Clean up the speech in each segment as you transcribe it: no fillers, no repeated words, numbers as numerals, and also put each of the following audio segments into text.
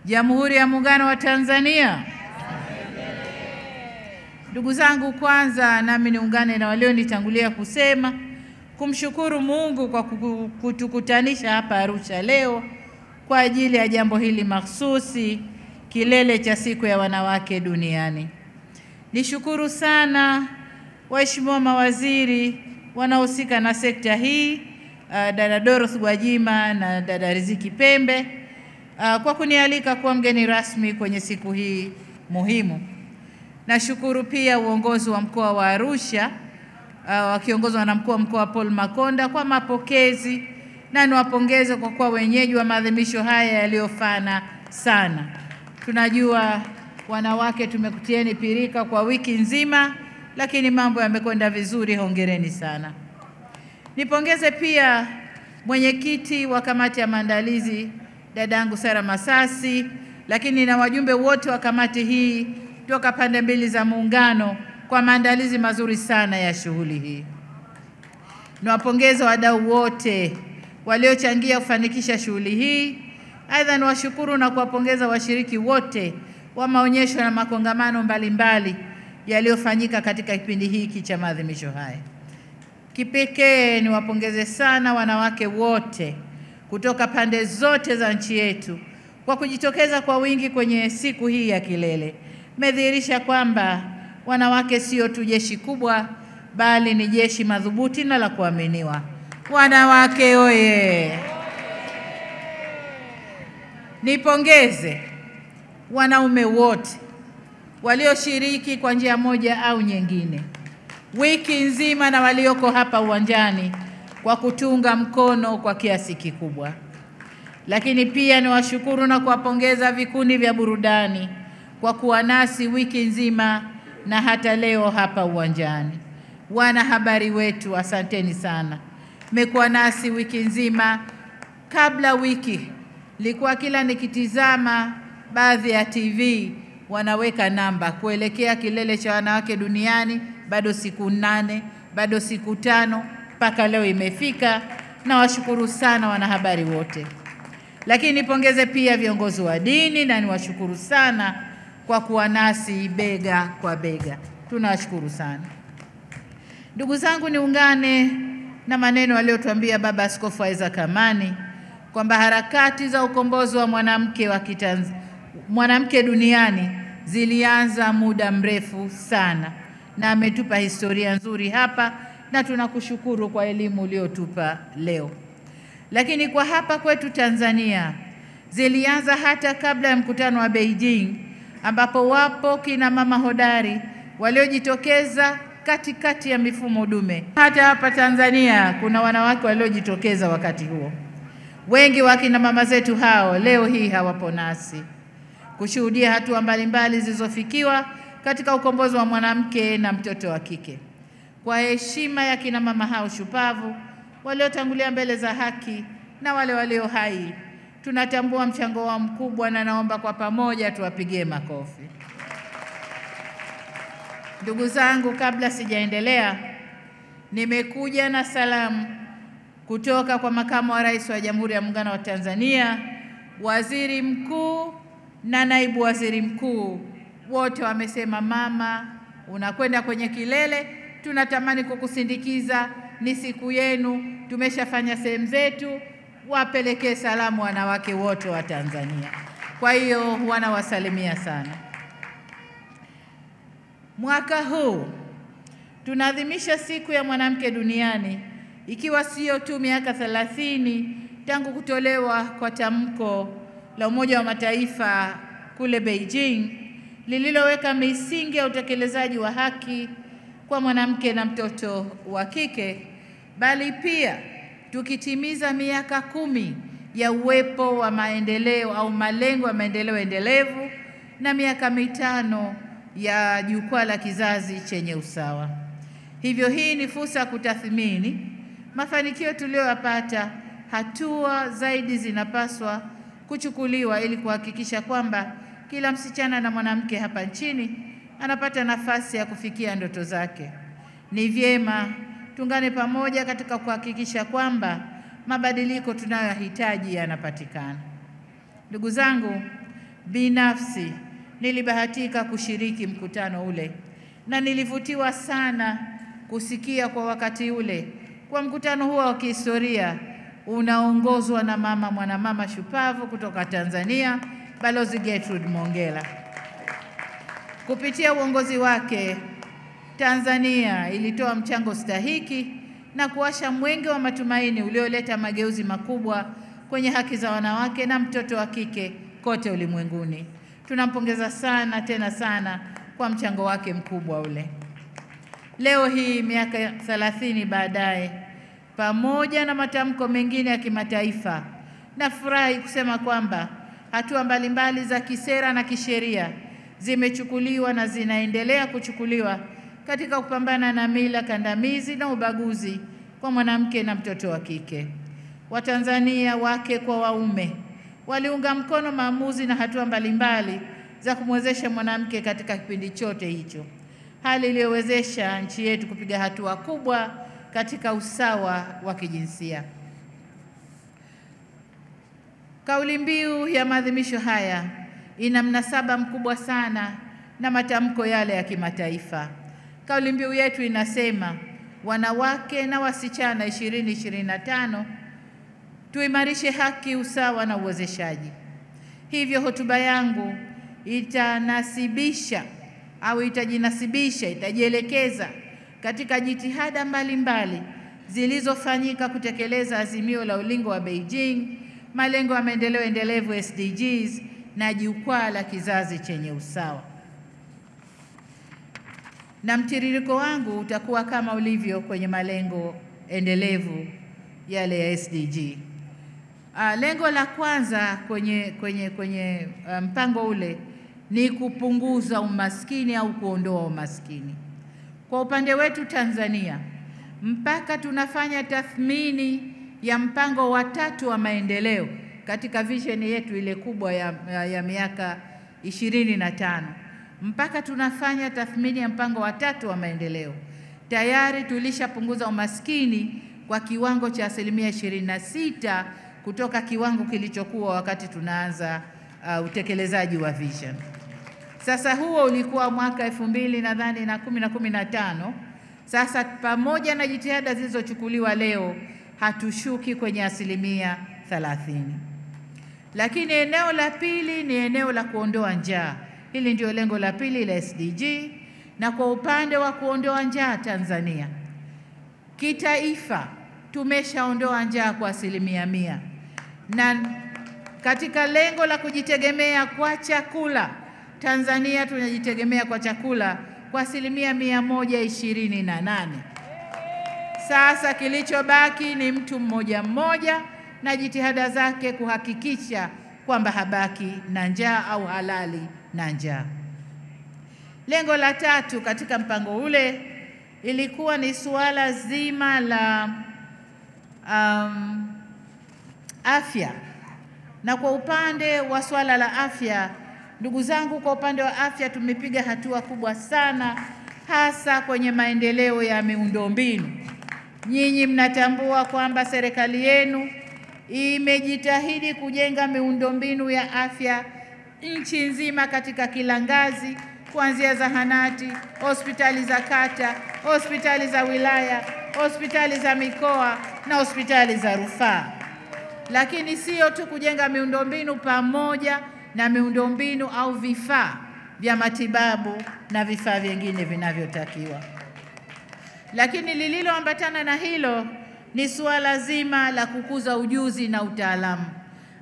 Jamhuri ya Muungano wa Tanzania. Ndugu zangu, kwanza nami niungane na walionitangulia kusema kumshukuru Mungu kwa kutukutanisha hapa Arusha leo kwa ajili ya jambo hili mahsusi, kilele cha siku ya wanawake duniani. Nishukuru sana waheshimiwa mawaziri wanaohusika na sekta hii, dada Dorothy Gwajima na dada Riziki Pembe, kwa kunialika kuwa mgeni rasmi kwenye siku hii muhimu. Nashukuru pia uongozi wa mkoa wa Arusha wakiongozwa na mkuu wa mkoa Paul Makonda kwa mapokezi, na niwapongeze kwa kuwa wenyeji wa maadhimisho haya yaliyofana sana. Tunajua wanawake tumekutieni pirika kwa wiki nzima, lakini mambo yamekwenda vizuri, hongereni sana. Nipongeze pia mwenyekiti wa kamati ya maandalizi dadangu Sara Masasi, lakini na wajumbe wote wa kamati hii toka pande mbili za muungano kwa maandalizi mazuri sana ya shughuli hii. Niwapongeze wadau wote waliochangia kufanikisha shughuli hii. Aidha, niwashukuru na kuwapongeza washiriki wote wa maonyesho na makongamano mbalimbali yaliyofanyika katika kipindi hiki cha maadhimisho haya. Kipekee niwapongeze sana wanawake wote kutoka pande zote za nchi yetu kwa kujitokeza kwa wingi kwenye siku hii ya kilele. Mmedhihirisha kwamba wanawake sio tu jeshi kubwa, bali ni jeshi madhubuti na la kuaminiwa. Wanawake oye! Nipongeze wanaume wote walioshiriki kwa njia moja au nyingine wiki nzima na walioko hapa uwanjani kwa kutunga mkono kwa kiasi kikubwa. Lakini pia niwashukuru na kuwapongeza vikundi vya burudani kwa kuwa nasi wiki nzima na hata leo hapa uwanjani. Wanahabari wetu, asanteni sana. Mmekuwa nasi wiki nzima. Kabla wiki nilikuwa kila nikitizama baadhi ya TV wanaweka namba kuelekea kilele cha wanawake duniani, bado siku 8, bado siku 5 mpaka leo imefika, na washukuru sana wanahabari wote. Lakini nipongeze pia viongozi wa dini na niwashukuru sana kwa kuwa nasi bega kwa bega. Tunawashukuru sana. Ndugu zangu, niungane na maneno aliyotuambia Baba Askofu Isaac Amani kwamba harakati za ukombozi wa mwanamke duniani zilianza muda mrefu sana, na ametupa historia nzuri hapa, na tunakushukuru kwa elimu uliyotupa leo. Lakini kwa hapa kwetu Tanzania zilianza hata kabla ya mkutano wa Beijing, ambapo wapo kina mama hodari waliojitokeza katikati ya mifumo dume. Hata hapa Tanzania kuna wanawake waliojitokeza wakati huo. Wengi wa kina mama zetu hao leo hii hawapo nasi kushuhudia hatua mbalimbali zilizofikiwa katika ukombozi wa mwanamke na mtoto wa kike. Kwa heshima ya kina mama hao shupavu waliotangulia mbele za haki na wale walio hai, tunatambua mchango wao mkubwa, na naomba kwa pamoja tuwapigie makofi. Ndugu zangu, kabla sijaendelea, nimekuja na salamu kutoka kwa Makamu wa Rais wa Jamhuri ya Muungano wa Tanzania, Waziri Mkuu na Naibu Waziri Mkuu. Wote wamesema, mama, unakwenda kwenye kilele, tunatamani kukusindikiza, ni siku yenu, tumeshafanya sehemu zetu, wapelekee salamu wanawake wote wa Tanzania. Kwa hiyo wanawasalimia sana. Mwaka huu tunaadhimisha siku ya mwanamke duniani, ikiwa sio tu miaka 30 tangu kutolewa kwa tamko la Umoja wa Mataifa kule Beijing lililoweka misingi ya utekelezaji wa haki kwa mwanamke na mtoto wa kike, bali pia tukitimiza miaka 10 ya uwepo wa maendeleo au malengo ya maendeleo endelevu na miaka 5 ya jukwaa la kizazi chenye usawa. Hivyo hii ni fursa ya kutathmini mafanikio tuliyoyapata. Hatua zaidi zinapaswa kuchukuliwa ili kuhakikisha kwamba kila msichana na mwanamke hapa nchini anapata nafasi ya kufikia ndoto zake. Ni vyema tungane pamoja katika kuhakikisha kwamba mabadiliko tunayohitaji yanapatikana. Ndugu zangu, binafsi nilibahatika kushiriki mkutano ule na nilivutiwa sana kusikia kwa wakati ule kwa mkutano huo wa kihistoria unaongozwa na mwanamama shupavu kutoka Tanzania, Balozi Gertrude Mongella. Kupitia uongozi wake, Tanzania ilitoa mchango stahiki na kuwasha mwenge wa matumaini ulioleta mageuzi makubwa kwenye haki za wanawake na mtoto wa kike kote ulimwenguni. Tunampongeza sana tena sana kwa mchango wake mkubwa ule. Leo hii miaka 30 baadaye, pamoja na matamko mengine ya kimataifa, nafurahi kusema kwamba hatua mbalimbali za kisera na kisheria zimechukuliwa na zinaendelea kuchukuliwa katika kupambana na mila kandamizi na ubaguzi kwa mwanamke na mtoto wa kike. Watanzania wake kwa waume waliunga mkono maamuzi na hatua mbalimbali za kumwezesha mwanamke katika kipindi chote hicho, hali iliyowezesha nchi yetu kupiga hatua kubwa katika usawa wa kijinsia. Kauli mbiu ya maadhimisho haya ina mnasaba mkubwa sana na matamko yale ya kimataifa. Kauli mbiu yetu inasema wanawake na wasichana 2025, tuimarishe haki, usawa na uwezeshaji. Hivyo hotuba yangu itajielekeza katika jitihada mbalimbali zilizofanyika kutekeleza azimio la ulingo wa Beijing, malengo ya maendeleo endelevu SDGs na jukwaa la kizazi chenye usawa. Na mtiririko wangu utakuwa kama ulivyo kwenye malengo endelevu yale ya SDG. Lengo la kwanza kwenye mpango ule ni kupunguza umaskini au kuondoa umaskini. Kwa upande wetu Tanzania, mpaka tunafanya tathmini ya mpango wa 3 wa maendeleo katika vision yetu ile kubwa ya miaka 25, mpaka tunafanya tathmini ya mpango wa 3 wa maendeleo, tayari tulishapunguza umaskini kwa kiwango cha 26% kutoka kiwango kilichokuwa wakati tunaanza utekelezaji wa vision. Sasa huo ulikuwa mwaka 2015. Sasa pamoja na jitihada zilizochukuliwa leo, hatushuki kwenye 30%. Lakini eneo la pili ni eneo la kuondoa njaa. Hili ndio lengo la pili la SDG, na kwa upande wa kuondoa njaa Tanzania, kitaifa tumeshaondoa njaa kwa 100%. Na katika lengo la kujitegemea kwa chakula, Tanzania tunajitegemea kwa chakula kwa 128%. Sasa kilichobaki ni mtu mmoja mmoja na jitihada zake kuhakikisha kwamba habaki na njaa au halali na njaa. Lengo la 3 katika mpango ule ilikuwa ni suala zima la afya. Na kwa upande wa suala la afya, ndugu zangu, kwa upande wa afya tumepiga hatua kubwa sana, hasa kwenye maendeleo ya miundombinu. Nyinyi mnatambua kwamba serikali yenu imejitahidi kujenga miundombinu ya afya nchi nzima katika kila ngazi, kuanzia zahanati, hospitali za kata, hospitali za wilaya, hospitali za mikoa na hospitali za rufaa. Lakini sio tu kujenga miundombinu, pamoja na miundombinu au vifaa vya matibabu na vifaa vingine vinavyotakiwa. Lakini lililoambatana na hilo ni suala zima la kukuza ujuzi na utaalamu.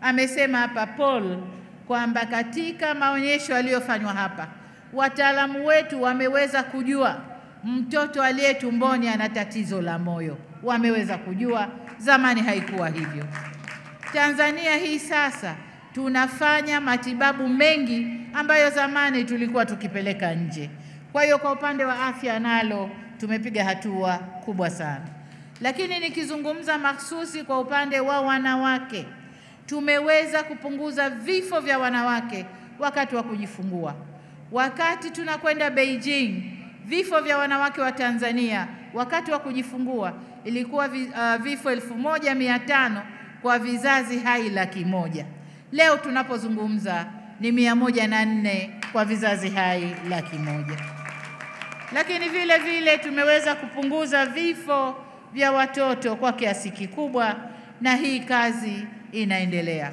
Amesema hapa Paul kwamba katika maonyesho yaliyofanywa hapa, wataalamu wetu wameweza kujua mtoto aliye tumboni ana tatizo la moyo. Wameweza kujua, zamani haikuwa hivyo. Tanzania hii sasa tunafanya matibabu mengi ambayo zamani tulikuwa tukipeleka nje. Kwa hiyo kwa upande wa afya nalo tumepiga hatua kubwa sana. Lakini nikizungumza mahsusi kwa upande wa wanawake, tumeweza kupunguza vifo vya wanawake wakati wa kujifungua. Wakati tunakwenda Beijing, vifo vya wanawake wa Tanzania wakati wa kujifungua ilikuwa vifo 1500 kwa vizazi hai 100,000. Leo tunapozungumza ni 104 kwa vizazi hai 100,000. Lakini vile vile tumeweza kupunguza vifo vya watoto kwa kiasi kikubwa, na hii kazi inaendelea.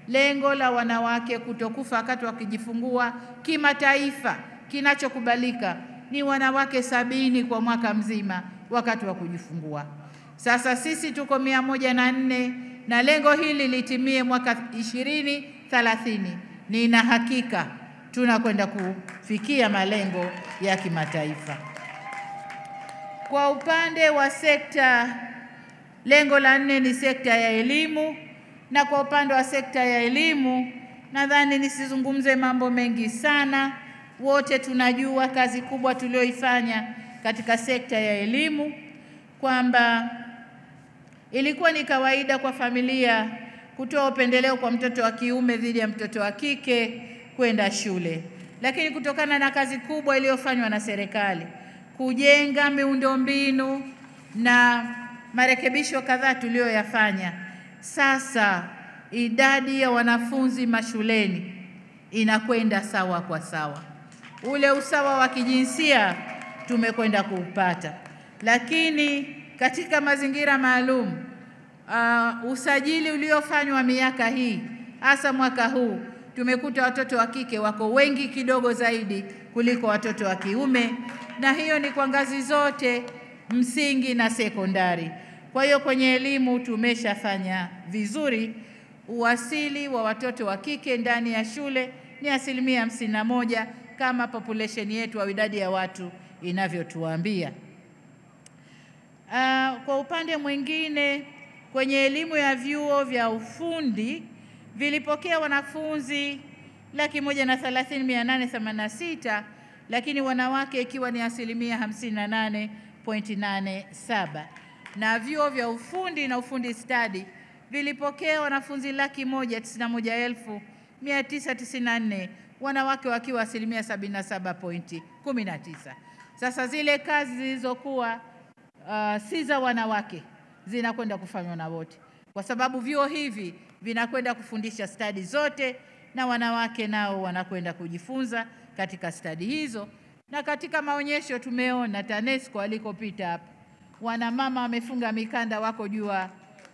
Lengo la wanawake kutokufa wakati wakijifungua kimataifa kinachokubalika ni wanawake 70 kwa mwaka mzima wakati wa kujifungua. Sasa sisi tuko 104 na lengo hili litimie mwaka 2030. Nina hakika tunakwenda kufikia malengo ya kimataifa. Kwa upande wa sekta, lengo la 4 ni sekta ya elimu, na kwa upande wa sekta ya elimu nadhani nisizungumze mambo mengi sana. Wote tunajua kazi kubwa tulioifanya katika sekta ya elimu, kwamba ilikuwa ni kawaida kwa familia kutoa upendeleo kwa mtoto wa kiume dhidi ya mtoto wa kike kwenda shule. Lakini kutokana na kazi kubwa iliyofanywa na serikali kujenga miundombinu na marekebisho kadhaa tuliyoyafanya, sasa idadi ya wanafunzi mashuleni inakwenda sawa kwa sawa. Ule usawa wa kijinsia tumekwenda kuupata. Lakini katika mazingira maalum, usajili uliofanywa miaka hii, hasa mwaka huu, tumekuta watoto wa kike wako wengi kidogo zaidi kuliko watoto wa kiume, na hiyo ni kwa ngazi zote, msingi na sekondari. Kwa hiyo kwenye elimu tumeshafanya vizuri. Uwasili wa watoto wa kike ndani ya shule ni 51% kama population yetu au idadi ya watu inavyotuambia. Kwa upande mwingine, kwenye elimu ya vyuo vya ufundi vilipokea wanafunzi 130,886, lakini wanawake ikiwa ni 58.87, na vyuo vya ufundi na ufundi stadi vilipokea wanafunzi 191,994, wanawake wakiwa 77.19. Sasa zile kazi zilizokuwa si za wanawake zinakwenda kufanywa na wote, kwa sababu vyuo hivi vinakwenda kufundisha stadi zote, na wanawake nao wanakwenda kujifunza katika stadi hizo. Na katika maonyesho tumeona TANESCO alikopita hapa, wanamama wamefunga mikanda, wako juu ya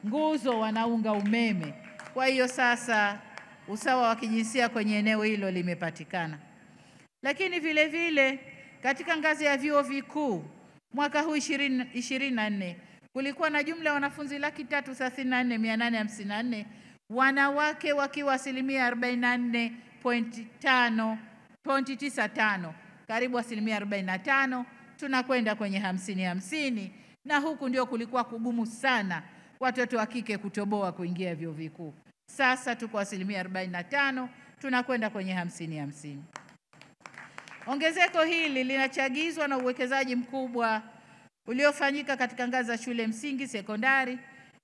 nguzo, wanaunga umeme. Kwa hiyo sasa usawa wa kijinsia kwenye eneo hilo limepatikana. Lakini vile vile katika ngazi ya vyuo vikuu mwaka huu 2024 kulikuwa na jumla ya wanafunzi 334,854, wanawake wakiwa 44.95, karibu 45%. Tunakwenda kwenye 50-50, na huku ndio kulikuwa kugumu sana watoto wa kike kutoboa kuingia vyuo vikuu. Sasa tuko 45%, tunakwenda kwenye 50-50. Ongezeko hili linachagizwa na uwekezaji mkubwa uliofanyika katika ngazi za shule msingi, sekondari,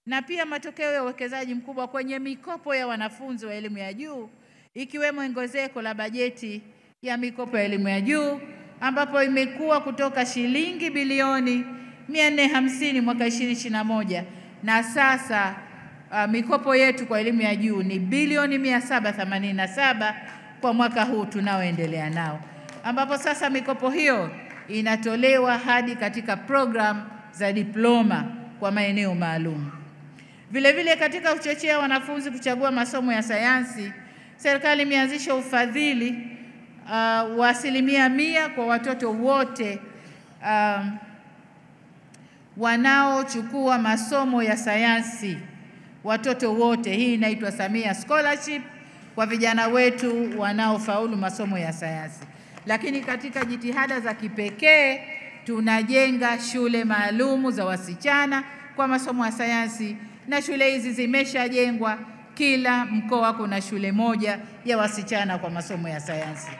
na pia matokeo ya uwekezaji mkubwa kwenye mikopo ya wanafunzi wa elimu ya juu, ikiwemo ongezeko la bajeti ya mikopo ya elimu ya juu, ambapo imekuwa kutoka shilingi bilioni 450 mwaka 2021, na sasa mikopo yetu kwa elimu ya juu ni bilioni 787 kwa mwaka huu tunaoendelea nao, ambapo sasa mikopo hiyo inatolewa hadi katika program za diploma kwa maeneo maalum. Vile vile katika kuchochea wanafunzi kuchagua masomo ya sayansi, serikali imeanzisha ufadhili wa 100% kwa watoto wote wanaochukua masomo ya sayansi, watoto wote. Hii inaitwa Samia Scholarship kwa vijana wetu wanaofaulu masomo ya sayansi. Lakini katika jitihada za kipekee tunajenga shule maalumu za wasichana kwa masomo ya sayansi, na shule hizi zimeshajengwa. Kila mkoa kuna shule moja ya wasichana kwa masomo ya sayansi.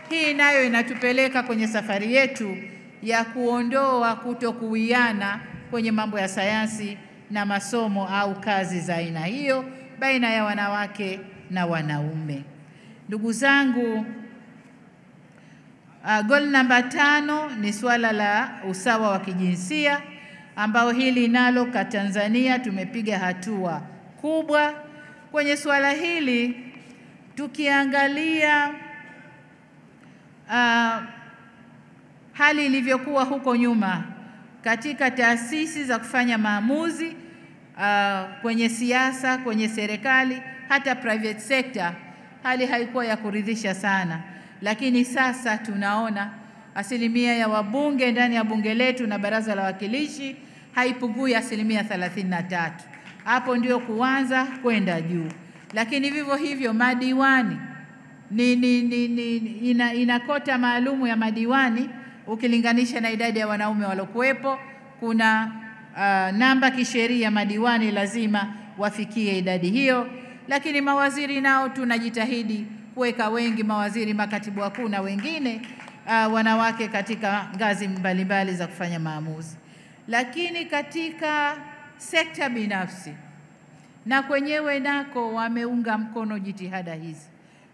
Hii nayo inatupeleka kwenye safari yetu ya kuondoa kutokuwiana kwenye mambo ya sayansi na masomo au kazi za aina hiyo baina ya wanawake na wanaume. Ndugu zangu, goal namba 5 ni swala la usawa wa kijinsia, ambao hili nalo kwa Tanzania tumepiga hatua kubwa kwenye swala hili. tukiangalia hali ilivyokuwa huko nyuma katika taasisi za kufanya maamuzi, kwenye siasa, kwenye serikali, hata private sector, hali haikuwa ya kuridhisha sana. Lakini sasa tunaona asilimia ya wabunge ndani ya bunge letu na baraza la wawakilishi haipungui asilimia 33. Hapo ndio kuanza kwenda juu. Lakini vivyo hivyo madiwani ina kota maalumu ya madiwani ukilinganisha na idadi ya wanaume walokuwepo. Kuna namba kisheria madiwani lazima wafikie idadi hiyo. Lakini mawaziri nao tunajitahidi kuweka wengi mawaziri, makatibu wakuu na wengine wanawake katika ngazi mbalimbali za kufanya maamuzi. Lakini katika sekta binafsi na kwenyewe nako wameunga mkono jitihada hizi.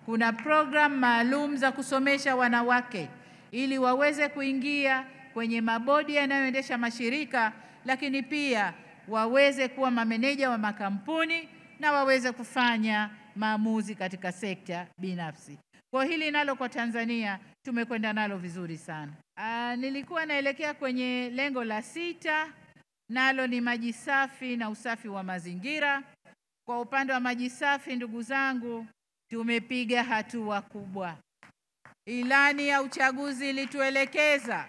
Kuna program maalum za kusomesha wanawake ili waweze kuingia kwenye mabodi yanayoendesha mashirika, lakini pia waweze kuwa mameneja wa makampuni na waweze kufanya maamuzi katika sekta binafsi. Kwa hili nalo kwa Tanzania tumekwenda nalo vizuri sana. Nilikuwa naelekea kwenye lengo la 6, nalo ni maji safi na usafi wa mazingira. Kwa upande wa maji safi, ndugu zangu, tumepiga hatua kubwa. Ilani ya uchaguzi ilituelekeza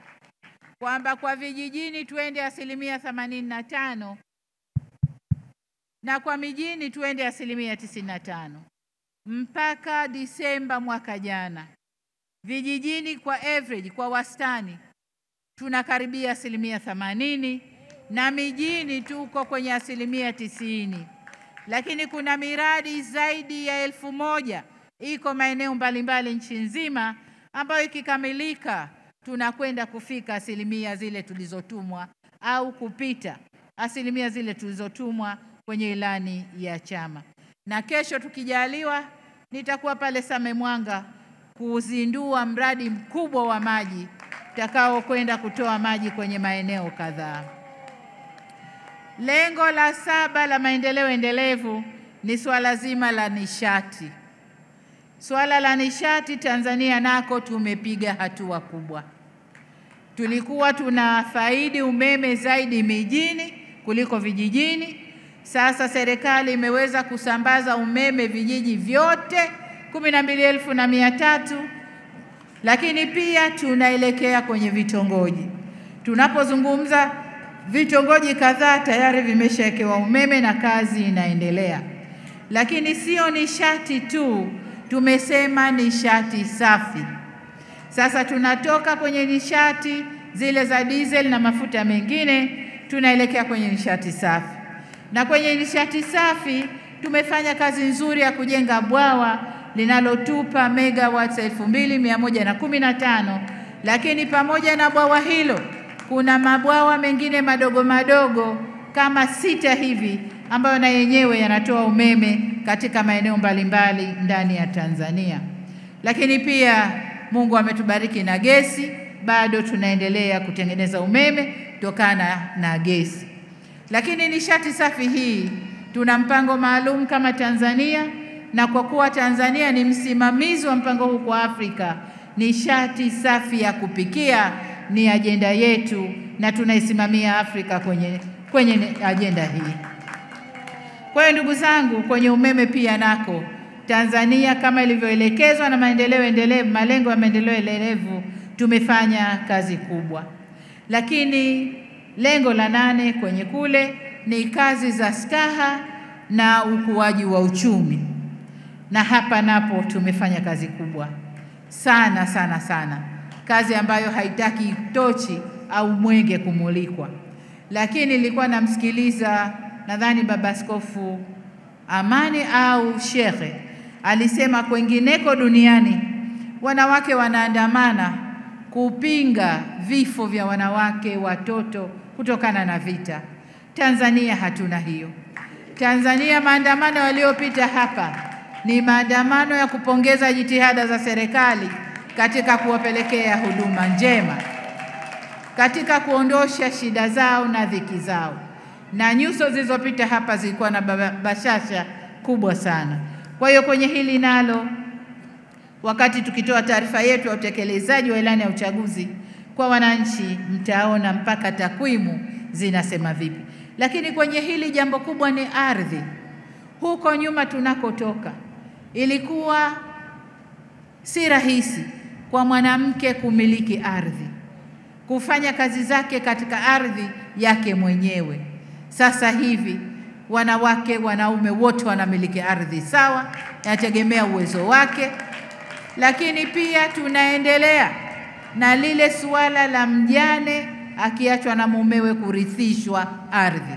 kwamba kwa vijijini tuende asilimia 85 na kwa mijini tuende asilimia 95. Mpaka Disemba mwaka jana, vijijini kwa average, kwa wastani, tunakaribia asilimia 80 na mijini tuko kwenye asilimia 90. Lakini kuna miradi zaidi ya 1000 iko maeneo mbalimbali nchi nzima ambayo ikikamilika tunakwenda kufika asilimia zile tulizotumwa au kupita asilimia zile tulizotumwa kwenye ilani ya chama. Na kesho tukijaliwa nitakuwa pale Same Mwanga kuzindua mradi mkubwa wa maji utakao kwenda kutoa maji kwenye maeneo kadhaa. Lengo la 7 la maendeleo endelevu ni swala zima la nishati. Swala la nishati Tanzania nako tumepiga hatua kubwa. Tulikuwa tunafaidi umeme zaidi mijini kuliko vijijini. Sasa serikali imeweza kusambaza umeme vijiji vyote 12,300, lakini pia tunaelekea kwenye vitongoji. Tunapozungumza vitongoji kadhaa tayari vimeshawekewa umeme na kazi inaendelea. Lakini sio nishati tu, tumesema nishati safi. Sasa tunatoka kwenye nishati zile za diesel na mafuta mengine, tunaelekea kwenye nishati safi. Na kwenye nishati safi tumefanya kazi nzuri ya kujenga bwawa linalotupa megawatts 2115, lakini pamoja na bwawa hilo kuna mabwawa mengine madogo madogo kama 6 hivi ambayo na yenyewe yanatoa umeme katika maeneo mbalimbali ndani ya Tanzania. Lakini pia Mungu ametubariki na gesi, bado tunaendelea kutengeneza umeme kutokana na gesi. Lakini nishati safi hii tuna mpango maalum kama Tanzania, na kwa kuwa Tanzania ni msimamizi wa mpango huu kwa Afrika, nishati safi ya kupikia ni ajenda yetu na tunaisimamia Afrika kwenye ajenda hii. Kwa hiyo ndugu zangu, kwenye umeme pia nako Tanzania kama ilivyoelekezwa na maendeleo endelevu, malengo ya maendeleo endelevu, tumefanya kazi kubwa. Lakini lengo la 8 kwenye kule ni kazi za staha na ukuaji wa uchumi. Na hapa napo tumefanya kazi kubwa sana sana sana. Kazi ambayo haitaki tochi au mwenge kumulikwa. Lakini nilikuwa namsikiliza nadhani Baba Askofu Amani au Shekhe alisema kwengineko duniani wanawake wanaandamana kupinga vifo vya wanawake, watoto kutokana na vita. Tanzania hatuna hiyo. Tanzania maandamano yaliyopita hapa ni maandamano ya kupongeza jitihada za serikali katika kuwapelekea huduma njema, katika kuondosha shida zao na dhiki zao. Na nyuso zilizopita hapa zilikuwa na bashasha kubwa sana. Kwa hiyo kwenye hili nalo wakati tukitoa taarifa yetu ya utekelezaji wa ilani ya uchaguzi kwa wananchi, mtaona mpaka takwimu zinasema vipi. Lakini kwenye hili jambo kubwa ni ardhi. Huko nyuma tunakotoka, ilikuwa si rahisi kwa mwanamke kumiliki ardhi, kufanya kazi zake katika ardhi yake mwenyewe. Sasa hivi wanawake, wanaume wote wanamiliki ardhi sawa, yategemea uwezo wake. Lakini pia tunaendelea na lile suala la mjane akiachwa na mumewe kurithishwa ardhi.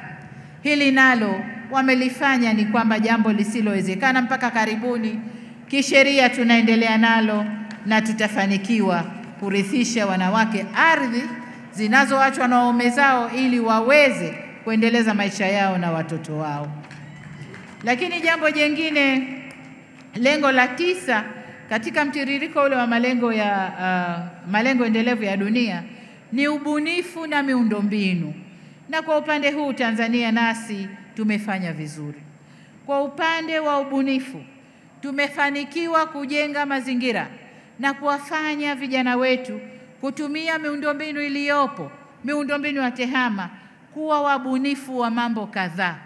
Hili nalo wamelifanya ni kwamba jambo lisilowezekana mpaka karibuni. Kisheria tunaendelea nalo na tutafanikiwa kurithisha wanawake ardhi zinazoachwa na waume zao ili waweze kuendeleza maisha yao na watoto wao. Lakini jambo jingine, lengo la 9 katika mtiririko ule wa malengo endelevu ya dunia ni ubunifu na miundombinu. Na kwa upande huu Tanzania nasi tumefanya vizuri. Kwa upande wa ubunifu tumefanikiwa kujenga mazingira na kuwafanya vijana wetu kutumia miundombinu iliyopo, miundombinu ya TEHAMA, kuwa wabunifu wa mambo kadhaa.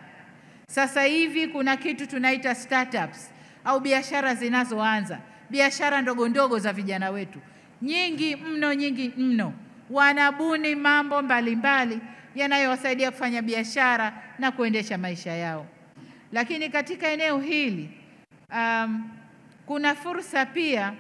Sasa hivi kuna kitu tunaita startups au biashara zinazoanza, biashara ndogo ndogo za vijana wetu. Nyingi mno wanabuni mambo mbalimbali yanayowasaidia kufanya biashara na kuendesha maisha yao. Lakini katika eneo hili kuna fursa pia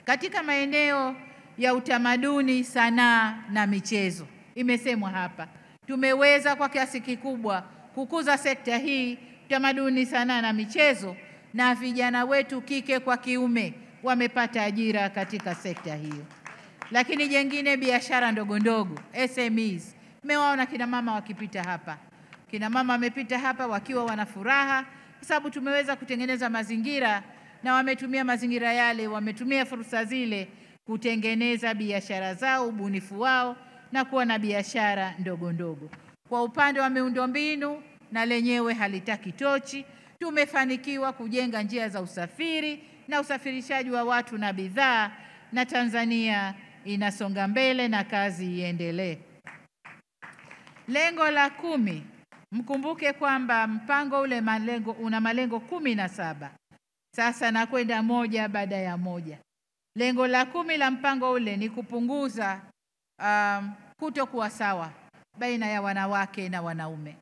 katika maeneo ya utamaduni, sanaa na michezo. Imesemwa hapa, tumeweza kwa kiasi kikubwa kukuza sekta hii, utamaduni, sanaa na michezo, na vijana wetu kike kwa kiume wamepata ajira katika sekta hiyo. Lakini jengine, biashara ndogo ndogo, SMEs. Mmewaona kina mama wakipita hapa. Kina mama wamepita hapa wakiwa wana furaha kwa sababu tumeweza kutengeneza mazingira, na wametumia mazingira yale, wametumia fursa zile kutengeneza biashara zao, ubunifu wao, na kuwa na biashara ndogo ndogo. Kwa upande wa miundombinu, na lenyewe halitaki tochi. Tumefanikiwa kujenga njia za usafiri na usafirishaji wa watu na bidhaa, na Tanzania inasonga mbele na kazi iendelee. Lengo la 10, mkumbuke kwamba mpango ule una malengo 17. Sasa nakwenda moja baada ya moja. Lengo la 10 la mpango ule ni kupunguza kutokuwa sawa baina ya wanawake na wanaume.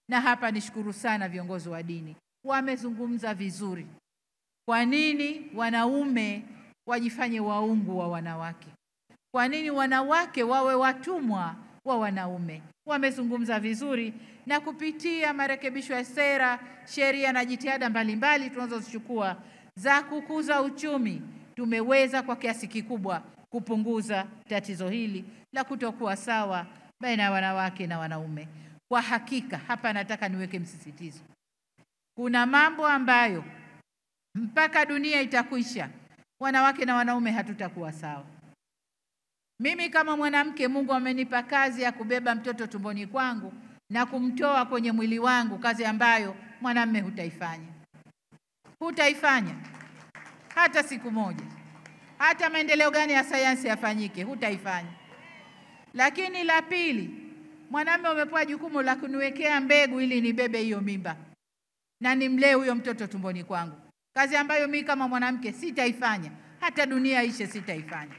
Na hapa nishukuru sana viongozi wa dini, wamezungumza vizuri. Kwa nini wanaume wajifanye waungu wa wanawake? Kwa nini wanawake wawe watumwa wa wanaume? Wamezungumza vizuri, na kupitia marekebisho ya sera, sheria na jitihada mbalimbali tunazozichukua za kukuza uchumi, tumeweza kwa kiasi kikubwa kupunguza tatizo hili la kutokuwa sawa baina ya wanawake na wanaume. Kwa hakika hapa nataka niweke msisitizo. Kuna mambo ambayo mpaka dunia itakwisha, wanawake na wanaume hatutakuwa sawa. Mimi kama mwanamke, Mungu amenipa kazi ya kubeba mtoto tumboni kwangu na kumtoa kwenye mwili wangu, kazi ambayo mwanamume hutaifanya hata siku moja. Hata maendeleo gani ya sayansi yafanyike, hutaifanya. Lakini la pili, mwanamume umepewa jukumu la kuniwekea mbegu ili nibebe hiyo mimba na nimlee huyo mtoto tumboni kwangu, kazi ambayo mimi kama mwanamke sitaifanya, hata dunia ishe sitaifanya.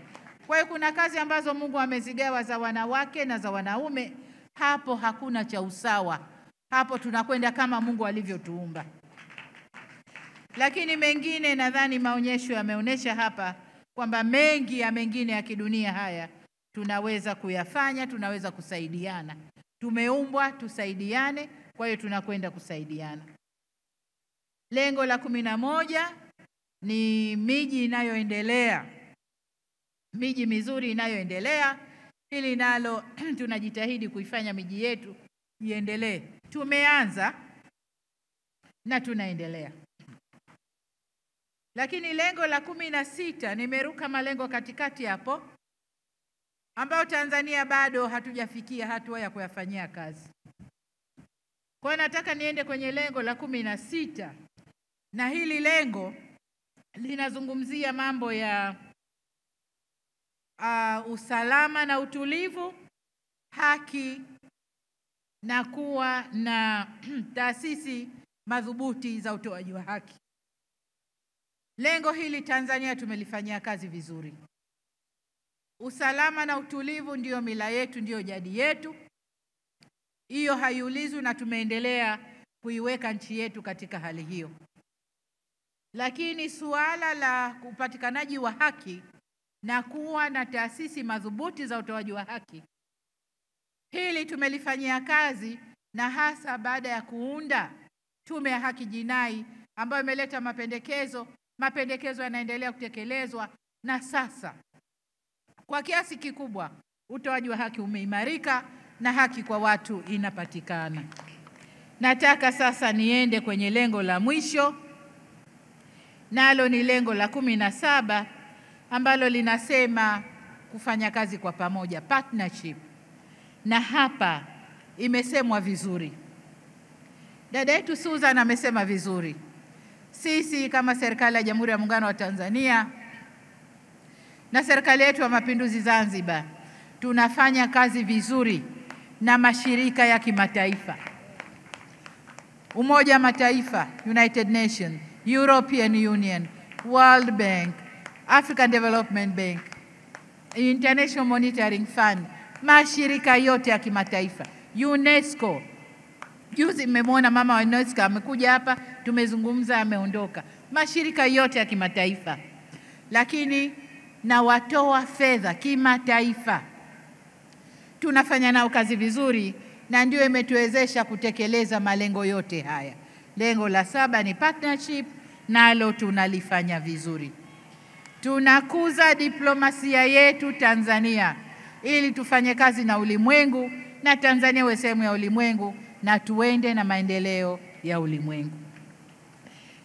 Kwa hiyo kuna kazi ambazo Mungu amezigawa za wanawake na za wanaume. Hapo hakuna cha usawa, hapo tunakwenda kama Mungu alivyotuumba. Lakini mengine, nadhani maonyesho yameonyesha hapa kwamba mengi ya mengine ya kidunia haya tunaweza kuyafanya, tunaweza kusaidiana. Tumeumbwa tusaidiane, kwa hiyo tunakwenda kusaidiana. Lengo la 11 ni miji inayoendelea, miji mizuri inayoendelea. Hili nalo tunajitahidi kuifanya miji yetu iendelee. Tumeanza na tunaendelea. Lakini lengo la 16, nimeruka malengo katikati hapo, ambao Tanzania bado hatujafikia hatua ya kuyafanyia kazi. Kwa nataka niende kwenye lengo la 16, na hili lengo linazungumzia mambo ya usalama na utulivu, haki na kuwa na taasisi madhubuti za utoaji wa haki. Lengo hili Tanzania tumelifanyia kazi vizuri. Usalama na utulivu ndio mila yetu, ndio jadi yetu. Hiyo haiulizwi na tumeendelea kuiweka nchi yetu katika hali hiyo. Lakini suala la upatikanaji wa haki na kuwa na taasisi madhubuti za utoaji wa haki, hili tumelifanyia kazi, na hasa baada ya kuunda Tume ya Haki Jinai ambayo imeleta mapendekezo. Mapendekezo yanaendelea kutekelezwa, na sasa kwa kiasi kikubwa utoaji wa haki umeimarika na haki kwa watu inapatikana. Nataka sasa niende kwenye lengo la mwisho, nalo ni lengo la 17 ambalo linasema kufanya kazi kwa pamoja, partnership. Na hapa imesemwa vizuri. Dada yetu Susan amesema vizuri. Sisi kama serikali ya Jamhuri ya Muungano wa Tanzania na serikali yetu ya Mapinduzi Zanzibar tunafanya kazi vizuri na mashirika ya kimataifa. Umoja wa Mataifa, United Nations, European Union, World Bank, African Development Bank, International Monitoring Fund, mashirika yote ya kimataifa, UNESCO. Juzi mmemwona mama wa UNESCO amekuja hapa, tumezungumza, ameondoka. Mashirika yote ya kimataifa, lakini na watoa fedha kimataifa tunafanya nao kazi vizuri, na ndio imetuwezesha kutekeleza malengo yote haya. Lengo la 7 ni partnership, nalo tunalifanya vizuri. Tunakuza diplomasia yetu Tanzania ili tufanye kazi na ulimwengu, na Tanzania iwe sehemu ya ulimwengu, na tuende na maendeleo ya ulimwengu.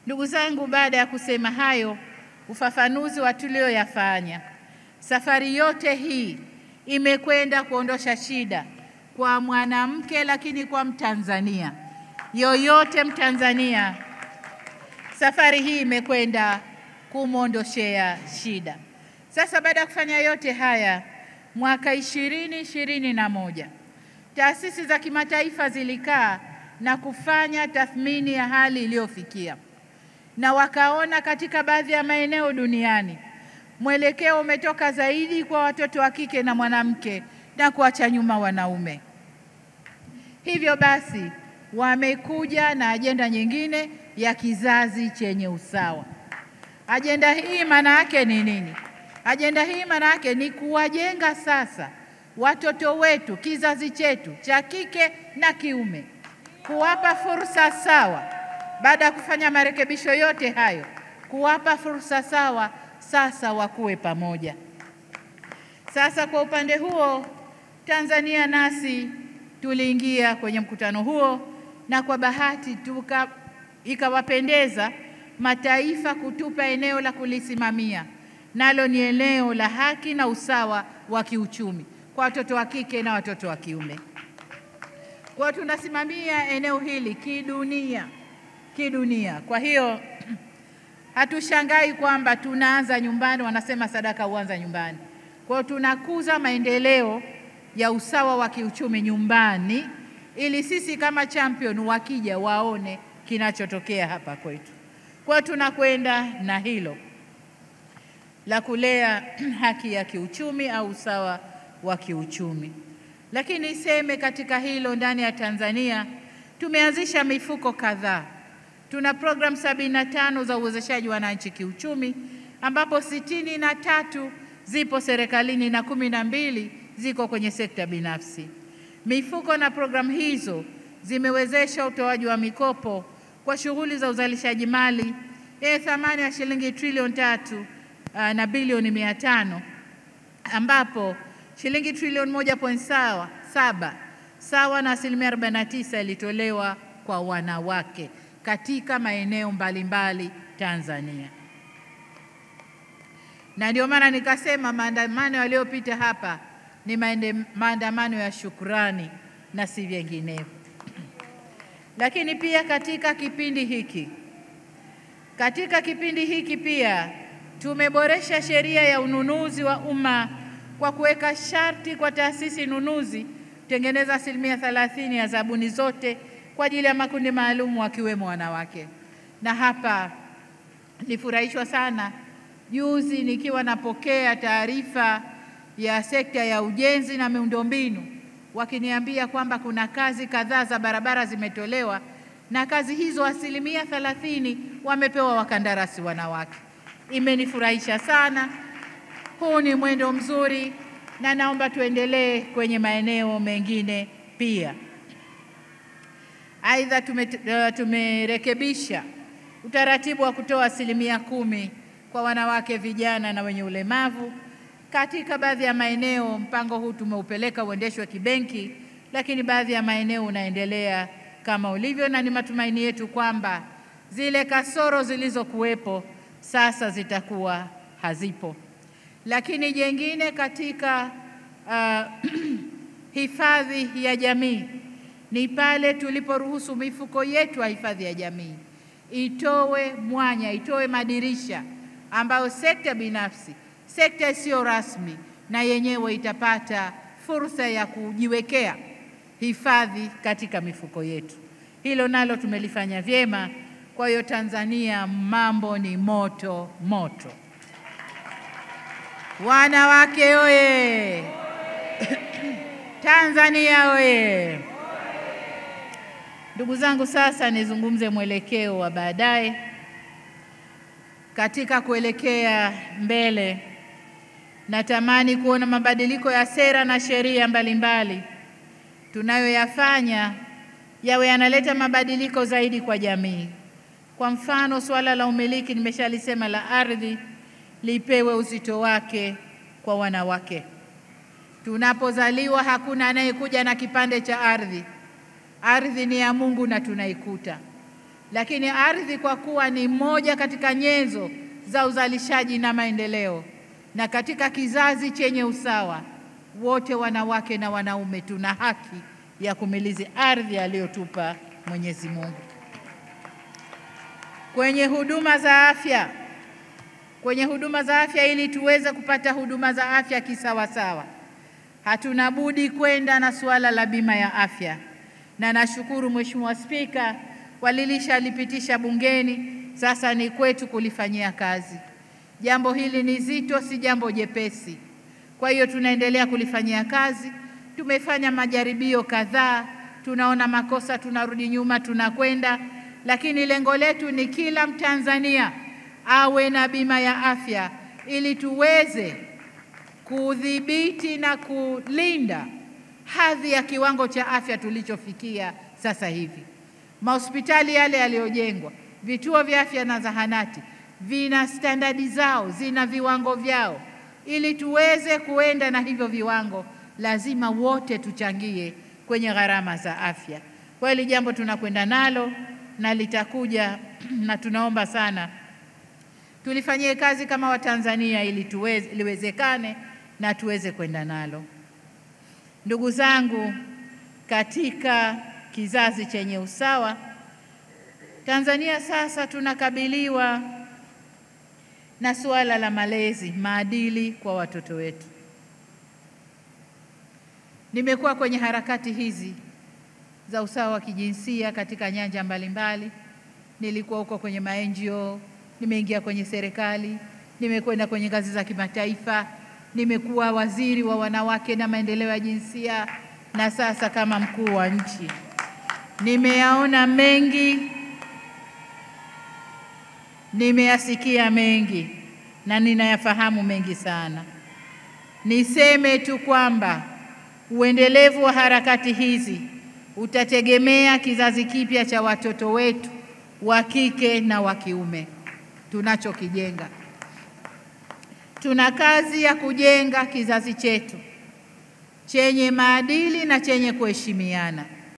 Ndugu zangu, baada ya kusema hayo, ufafanuzi wa tulioyafanya, safari yote hii imekwenda kuondosha shida kwa mwanamke, lakini kwa Mtanzania yoyote. Mtanzania, safari hii imekwenda kumwondoshea shida. Sasa baada ya kufanya yote haya, mwaka 2021 taasisi za kimataifa zilikaa na kufanya tathmini ya hali iliyofikia, na wakaona katika baadhi ya maeneo duniani mwelekeo umetoka zaidi kwa watoto wa kike na mwanamke na kuacha nyuma wanaume. Hivyo basi wamekuja na ajenda nyingine ya kizazi chenye usawa. Ajenda hii maana yake ni nini? Ajenda hii maana yake ni kuwajenga sasa watoto wetu, kizazi chetu cha kike na kiume, kuwapa fursa sawa. Baada ya kufanya marekebisho yote hayo, kuwapa fursa sawa, sasa wakuwe pamoja. Sasa kwa upande huo, Tanzania nasi tuliingia kwenye mkutano huo, na kwa bahati ikawapendeza mataifa kutupa eneo la kulisimamia, nalo ni eneo la haki na usawa wa kiuchumi kwa watoto wa kike na watoto wa kiume. Kwa tunasimamia eneo hili kidunia. Kwa hiyo hatushangai kwamba tunaanza nyumbani, wanasema sadaka huanza nyumbani. Kwa tunakuza maendeleo ya usawa wa kiuchumi nyumbani, ili sisi kama champion wakija waone kinachotokea hapa kwetu. Kwa tunakwenda na hilo la kulea haki ya kiuchumi au usawa wa kiuchumi. Lakini niseme katika hilo, ndani ya Tanzania tumeanzisha mifuko kadhaa. Tuna program 75 za uwezeshaji wananchi kiuchumi, ambapo 63 zipo serikalini na 12 ziko kwenye sekta binafsi. Mifuko na program hizo zimewezesha utoaji wa mikopo kwa shughuli za uzalishaji mali thamani ya shilingi trilioni 3 na bilioni 500, ambapo shilingi trilioni 1.7 sawa na 49% ilitolewa kwa wanawake katika maeneo mbalimbali Tanzania. Na ndio maana nikasema maandamano yaliyopita hapa ni maandamano ya shukrani na si vinginevyo. Lakini pia katika kipindi hiki Katika kipindi hiki pia tumeboresha sheria ya ununuzi wa umma kwa kuweka sharti kwa taasisi nunuzi kutengeneza 30% ya zabuni zote kwa ajili ya makundi maalum wakiwemo wanawake. Na hapa nilifurahishwa sana juzi nikiwa napokea taarifa ya sekta ya ujenzi na miundombinu wakiniambia kwamba kuna kazi kadhaa za barabara zimetolewa na kazi hizo 30% wamepewa wakandarasi wanawake. Imenifurahisha sana. Huu ni mwendo mzuri na naomba tuendelee kwenye maeneo mengine pia. Aidha, tumerekebisha utaratibu wa kutoa 10% kwa wanawake, vijana na wenye ulemavu. Katika baadhi ya maeneo mpango huu tumeupeleka uendeshwe kibenki, lakini baadhi ya maeneo unaendelea kama ulivyo, na ni matumaini yetu kwamba zile kasoro zilizokuwepo sasa zitakuwa hazipo. Lakini jengine katika hifadhi ya jamii ni pale tuliporuhusu mifuko yetu ya hifadhi ya jamii itoe mwanya, itoe madirisha ambayo sekta binafsi, sekta isiyo rasmi na yenyewe itapata fursa ya kujiwekea hifadhi katika mifuko yetu. Hilo nalo tumelifanya vyema. Kwa hiyo Tanzania mambo ni moto moto. Wanawake oye! Tanzania oye! Ndugu zangu, sasa nizungumze mwelekeo wa baadaye. Katika kuelekea mbele, natamani kuona mabadiliko ya sera na sheria mbalimbali tunayoyafanya yawe yanaleta mabadiliko zaidi kwa jamii. Kwa mfano, suala la umiliki nimeshalisema la ardhi lipewe uzito wake kwa wanawake. Tunapozaliwa hakuna anayekuja na kipande cha ardhi. Ardhi ni ya Mungu na tunaikuta. Lakini ardhi kwa kuwa ni moja katika nyenzo za uzalishaji na maendeleo, na katika kizazi chenye usawa, wote wanawake na wanaume tuna haki ya kumiliki ardhi aliyotupa Mwenyezi Mungu. Kwenye huduma za afya, ili tuweze kupata huduma za afya kisawasawa, hatuna budi kwenda na suala la bima ya afya. Na nashukuru Mheshimiwa Spika walilishalipitisha bungeni, sasa ni kwetu kulifanyia kazi. Jambo hili ni zito, si jambo jepesi. Kwa hiyo tunaendelea kulifanyia kazi. Tumefanya majaribio kadhaa, tunaona makosa, tunarudi nyuma, tunakwenda, lakini lengo letu ni kila Mtanzania awe na bima ya afya ili tuweze kudhibiti na kulinda hadhi ya kiwango cha afya tulichofikia sasa hivi. Mahospitali yale yaliyojengwa, vituo vya afya na zahanati vina standardi zao, zina viwango vyao. Ili tuweze kuenda na hivyo viwango, lazima wote tuchangie kwenye gharama za afya. Kwa hili jambo tunakwenda nalo na litakuja, na tunaomba sana tulifanyie kazi kama Watanzania ili liwezekane na tuweze kwenda nalo. Ndugu zangu, katika kizazi chenye usawa, Tanzania sasa tunakabiliwa na suala la malezi, maadili kwa watoto wetu. Nimekuwa kwenye harakati hizi za usawa wa kijinsia katika nyanja mbalimbali. Nilikuwa huko kwenye NGO, nimeingia kwenye serikali, nimekwenda kwenye ngazi za kimataifa, nimekuwa waziri wa wanawake na maendeleo ya jinsia, na sasa kama mkuu wa nchi. Nimeyaona mengi, nimeyasikia mengi na ninayafahamu mengi sana. Niseme tu kwamba uendelevu wa harakati hizi utategemea kizazi kipya cha watoto wetu wa kike na wa kiume tunachokijenga. Tuna kazi ya kujenga kizazi chetu chenye maadili na chenye kuheshimiana.